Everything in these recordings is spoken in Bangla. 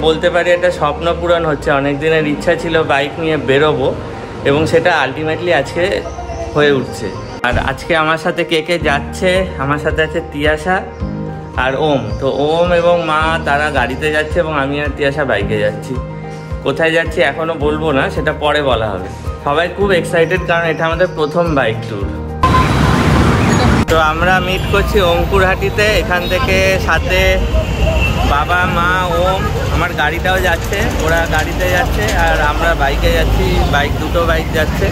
বলতে পারি এটা স্বপ্ন পূরণ হচ্ছে। অনেক দিনের ইচ্ছা ছিল বাইক নিয়ে বেরোবো এবং সেটা আলটিমেটলি আজকে হয়ে উঠছে। আর আজকে আমার সাথে কে কে যাচ্ছে, আমার সাথে আছে তিয়াশা আর ওম। তো ওম এবং মা তারা গাড়িতে যাচ্ছে এবং আমি আর তিয়াশা বাইকে যাচ্ছি। কোথায় যাচ্ছি এখনও বলবো না, সেটা পরে বলা হবে। সবাই খুব এক্সাইটেড কারণ এটা আমাদের প্রথম বাইক ট্যুর। তো আমরা মিট করছি অঙ্কুরহাটিতে। এখান থেকে সাথে বাবা, মা, ওম, আমার গাড়িটাও যাচ্ছে, ওরা গাড়িতে যাচ্ছে আর আমরা বাইকে যাচ্ছি। দুটো বাইক যাচ্ছে।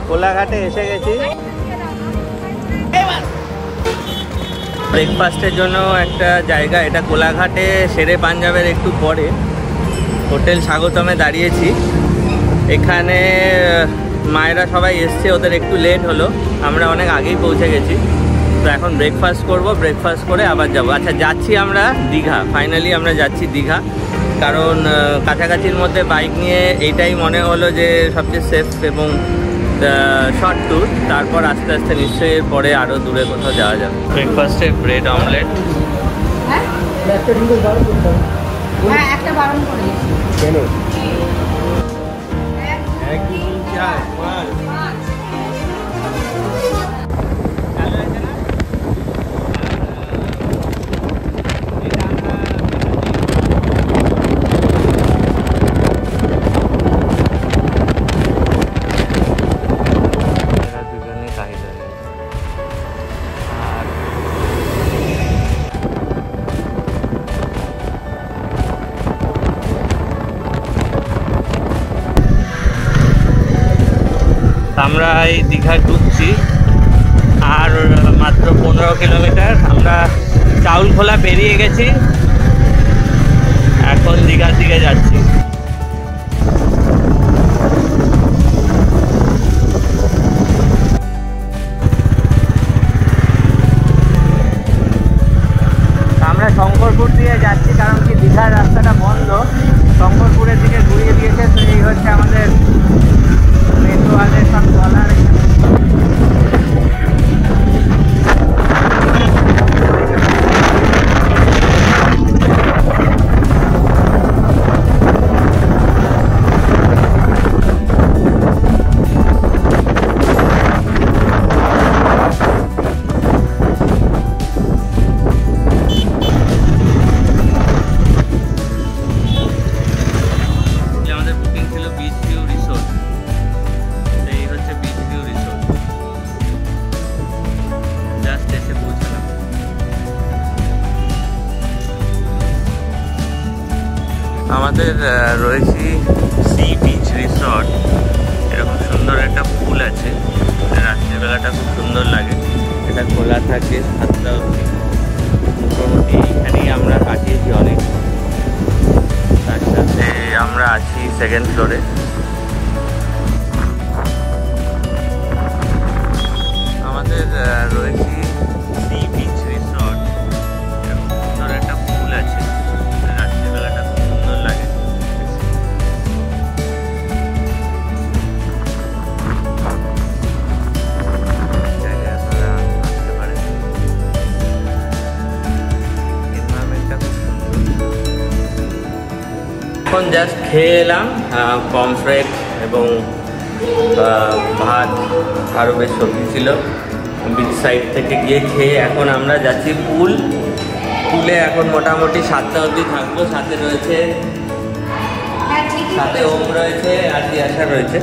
কোলাঘাটে এসে গেছি। ব্রেকফাস্টের জন্য একটা জায়গা, এটা কোলাঘাটে শেরে পাঞ্জাবের একটু পরে হোটেল স্বাগতমে দাঁড়িয়েছি। এখানে মায়েরা সবাই এসছে, ওদের একটু লেট হলো, আমরা অনেক আগেই পৌঁছে গেছি। তো এখন ব্রেকফাস্ট করব, ব্রেকফাস্ট করে আবার যাব। আচ্ছা, যাচ্ছি আমরা দীঘা। ফাইনালি আমরা যাচ্ছি দীঘা, কারণ কাছাকাছির মধ্যে বাইক নিয়ে এইটাই মনে হলো যে সবচেয়ে সেফ এবং শর্ট ট্যুর। তারপর আস্তে আস্তে নিশ্চয়ই পরে আরও দূরে কোথাও যাওয়া যাবে। ব্রেকফাস্টে ব্রেড অমলেট। একটা বারণ করে কেন? আমরা এই দীঘা ঢুকছি আর মাত্র 15 কিলোমিটার। আমরা চাউলখোলা পেরিয়ে গেছি, এখন দীঘার দিকে যাচ্ছি। আমরা শঙ্করপুর দিয়ে যাচ্ছি, কারণ কি দীঘার রাস্তাটা বন্ধ, শঙ্করপুরের দিকে ঘুরিয়ে দিয়েছে। তো এই হচ্ছে আমাদের মেট্রোওয়ালের সব চলার। আমাদের রয়েছে সি বিচ রিসর্ট। এরকম সুন্দর একটা পুল আছে, রাত্রিবেলাটা খুব সুন্দর লাগে। এটা খোলা থাকে 7টা অবধি। মোটামুটি এইখানেই আমরা কাটিয়েছি অনেক। তার সাথে আমরা আছি 2nd ফ্লোরে। আমাদের রয়েছে সি বিচ রিসর্ট। এরকম সুন্দর একটা পুল আছে, রাত্রিবেলাটা খুব সুন্দর লাগে। আসতে পারে, এনভায়রনমেন্টটা খুব সুন্দর। এখন জাস্ট খেয়ে এলাম পমফ্রেট এবং ভাত, আরও বেশ সবজি ছিল। বিচ সাইড থেকে গিয়ে খেয়ে এখন আমরা যাচ্ছি পুলে। এখন মোটামুটি 7টা অবধি থাকবো। সাথে রয়েছে, সাথে ওম রয়েছে আর তিয়াশা রয়েছে।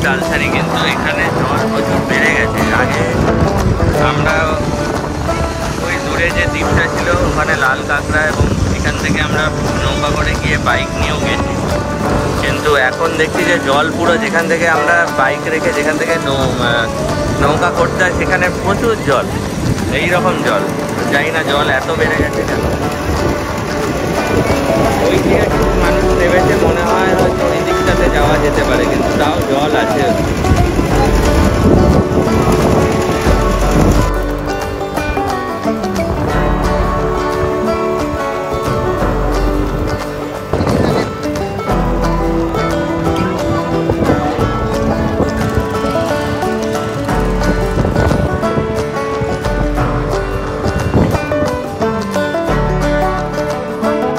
তালসারি, কিন্তু এখানে জল প্রচুর বেড়ে গেছে। আগে আমরা ওই দূরে যে দ্বীপটা ছিল ওখানে লাল কাঁকড়া, এবং এখান থেকে আমরা নৌকা করে গিয়ে বাইক নিয়েও গেছি, কিন্তু এখন দেখছি যে জল পুরো যেখান থেকে আমরা বাইক রেখে যেখান থেকে নৌকা করতে হয় সেখানে প্রচুর জল, এই রকম জল। জানি না জল এত বেড়ে গেছে কেন। ওই দিকে কিছু মানুষ নেমেছে, মনে হয় হয়তো ওই দিকটাতে যাওয়া যেতে পারে, কিন্তু তাও জল আছে।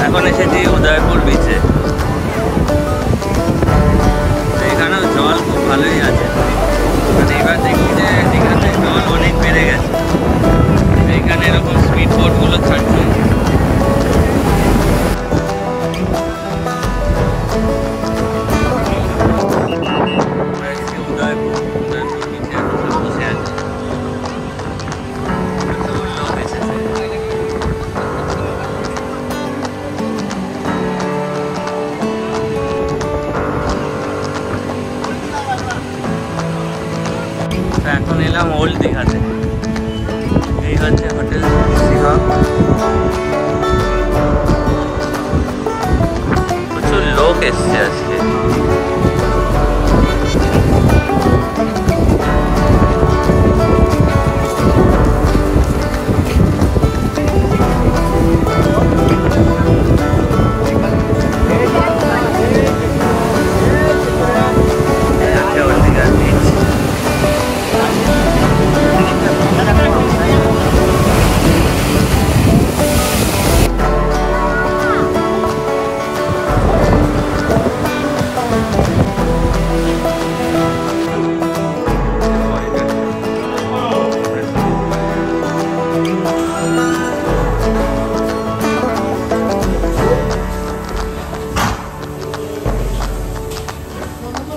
এখন এসেছি উদয়পুর বিচে, এখানেও জল খুব ভালোই আছে। মানে এবার দেখি যে দীঘাতে জল অনেক বেড়ে গেছে, এইখানে এরকম স্পিড বোটগুলো ছাড়ছে। উদয়পুর বিচে বসে আছে, লোক এসেছে। এখন এলাম ওল্ড দীঘাতে, এই হচ্ছে হোটেল সিহক। প্রচুর লোক এসছে আজকে।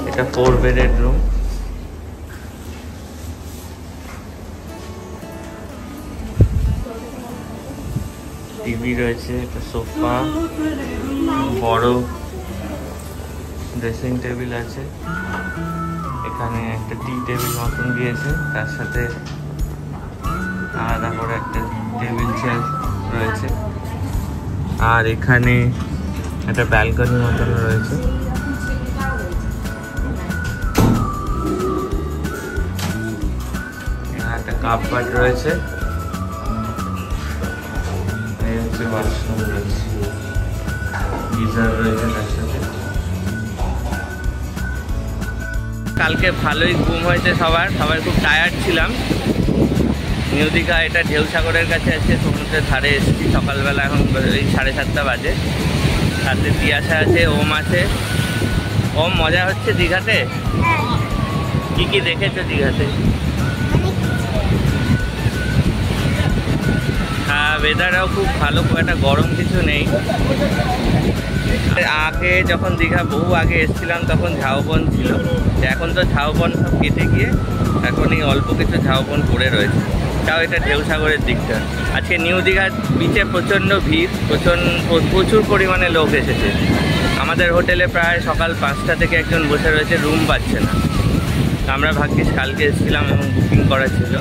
এটা 4 বেডের রুম। টিভি রয়েছে, একটা সোফা, বড় ড্রেসিং টেবিল আছে, এখানে একটা টি টেবিল মতন দিয়েছে, তার সাথে আলাদা করে একটা টেবিল চেয়ার রয়েছে, আর এখানে একটা ব্যালকনি মতন রয়েছে। একটা কাপবোর্ড রয়েছে, এই হচ্ছে ওয়াশরুম রয়েছে, গিজার রয়েছে তার সাথে। কালকে ভালোই ঘুম হয়েছে সবাই খুব টায়ার্ড ছিলাম। নিউ দীঘা এটা ঢেউসাগরের কাছে আছে, সমুদ্রের ধারে এসেছি সকালবেলা, এখন ওই 7:30 বাজে। সাথে তিয়াশা আছে, ওম আছে। ওম, মজা হচ্ছে দীঘাতে? কি কি দেখেছো দীঘাতে? হ্যাঁ, ওয়েদারও খুব ভালো, খুব একটা গরম কিছু নেই। আগে যখন দীঘা বহু আগে এসেছিলাম তখন ঝাউবন ছিল, এখন তো ঝাউবন সব কেটে গিয়ে এখন এই অল্প কিছু ঝাউবন পড়ে রয়েছে। তাও এটা ঢেউসাগরের দিকটা। আজকে নিউ দীঘার বিচে প্রচণ্ড ভিড়, প্রচুর পরিমাণে লোক এসেছে। আমাদের হোটেলে প্রায় সকাল 5টা থেকে একজন বসে রয়েছে, রুম পাচ্ছে না। আমরা ভাগ্যিস কালকে এসেছিলাম এবং বুকিং করা ছিল।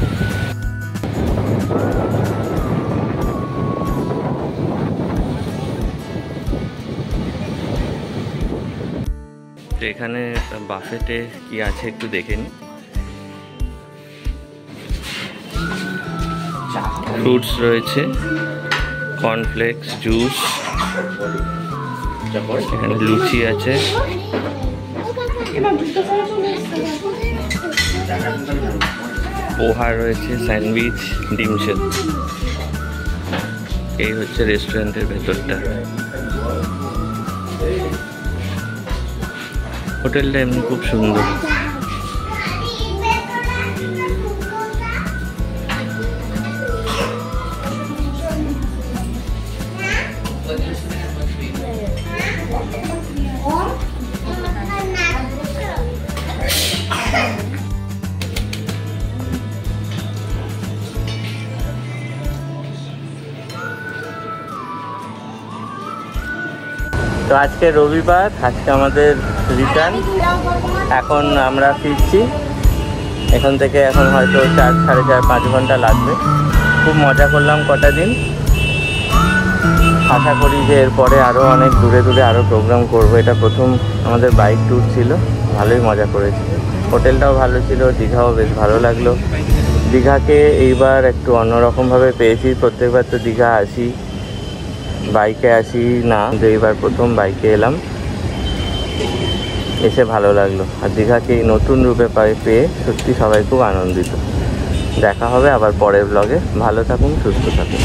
তো এখানে বাফেটে কি আছে একটু দেখে নিই। ফ্রুটস রয়েছে, কর্নফ্লেক্স, জুস, এখানে লুচি আছে, পোহা রয়েছে, স্যান্ডউইচ, ডিম সেদ্ধ। এই হচ্ছে রেস্টুরেন্টের ভেতরটা। হোটেলটা এমনি খুব সুন্দর। তো আজকে রবিবার, আজকে আমাদের রিটার্ন। এখন আমরা ফিরছি এখান থেকে। এখন হয়তো 4, সাড়ে 4, 5 ঘন্টা লাগবে। খুব মজা করলাম কটা দিন। আশা করি যে এরপরে আরও অনেক দূরে দূরে আরও প্রোগ্রাম করব। এটা প্রথম আমাদের বাইক ট্যুর ছিল, ভালোই মজা করেছি। হোটেলটাও ভালো ছিল, দীঘাও বেশ ভালো লাগলো। দীঘাকে এইবার একটু অন্যরকমভাবে পেয়েছি। প্রত্যেকবার তো দীঘা আসি, বাইকে আসি না, যে এইবার প্রথম বাইকে এলাম, এসে ভালো লাগলো। আর দীঘাকে এই নতুন রূপে পেয়ে সত্যি সবাই খুব আনন্দিত। দেখা হবে আবার পরের ব্লগে। ভালো থাকুন, সুস্থ থাকুন।